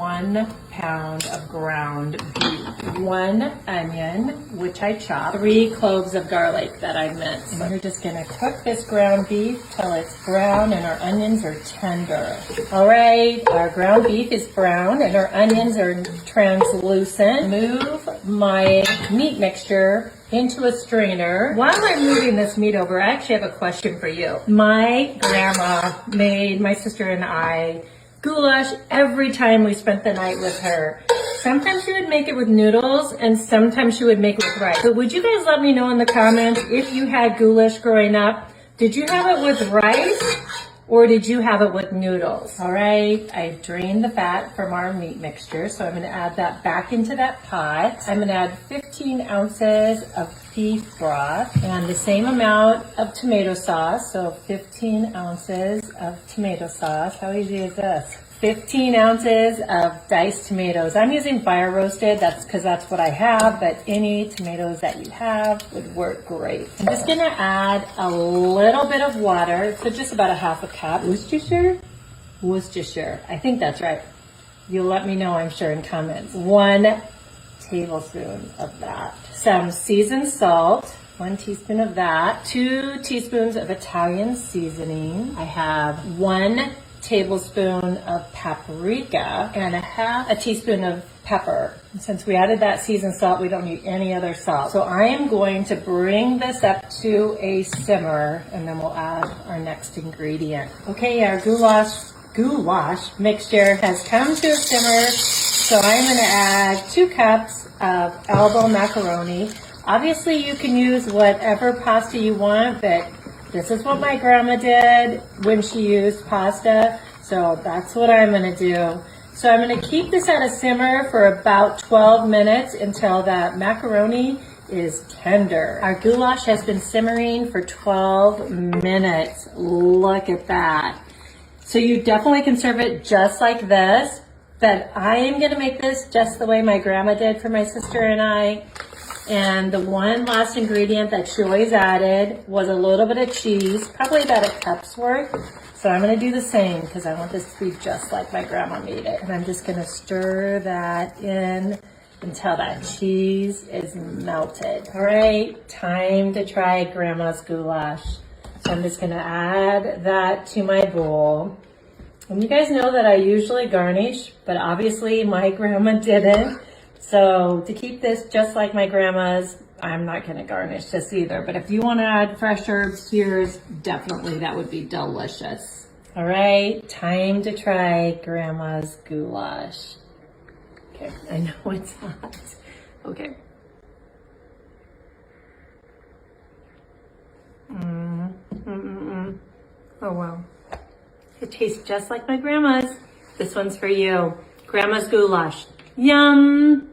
1 pound of ground beef, 1 onion, which I chopped, 3 cloves of garlic that I minced. And we're just gonna cook this ground beef till it's brown and our onions are tender. All right, our ground beef is brown and our onions are translucent. Move my meat mixture into a strainer. While I'm moving this meat over, I actually have a question for you. My grandma made my sister and I goulash every time we spent the night with her. Sometimes she would make it with noodles and sometimes she would make it with rice. So would you guys let me know in the comments if you had goulash growing up? Did you have it with rice or did you have it with noodles? All right, I drained the fat from our meat mixture, so I'm gonna add that back into that pot. I'm gonna add 15 ounces of beef broth and the same amount of tomato sauce, so 15 ounces of tomato sauce. How easy is this? 15 ounces of diced tomatoes. I'm using fire roasted, that's because that's what I have, but any tomatoes that you have would work great. I'm just gonna add a little bit of water, so just about a half a cup. Worcestershire? Worcestershire, I think that's right. You'll let me know, I'm sure, in comments. 1 tablespoon of that. Some seasoned salt, 1 teaspoon of that. 2 teaspoons of Italian seasoning. I have 1 tablespoon of paprika and a teaspoon of pepper. And since we added that seasoned salt, we don't need any other salt. So I am going to bring this up to a simmer and then we'll add our next ingredient. Okay, our goulash mixture has come to a simmer. So I'm gonna add 2 cups of elbow macaroni. Obviously you can use whatever pasta you want, but this is what my grandma did when she used pasta, so that's what I'm gonna do. So I'm gonna keep this at a simmer for about 12 minutes until that macaroni is tender. Our goulash has been simmering for 12 minutes. Look at that. So you definitely can serve it just like this, but I am gonna make this just the way my grandma did for my sister and I. And the one last ingredient that she always added was a little bit of cheese, probably about a cup's worth. So I'm gonna do the same because I want this to be just like my grandma made it. And I'm just gonna stir that in until that cheese is melted. All right, time to try grandma's goulash. So I'm just gonna add that to my bowl. And you guys know that I usually garnish, but obviously my grandma didn't. So to keep this just like my grandma's, I'm not gonna garnish this either. But if you wanna add fresh herbs to yours, definitely that would be delicious. All right, time to try grandma's goulash. Okay, I know it's hot. Okay. Oh wow. It tastes just like my grandma's. This one's for you. Grandma's goulash. Yum!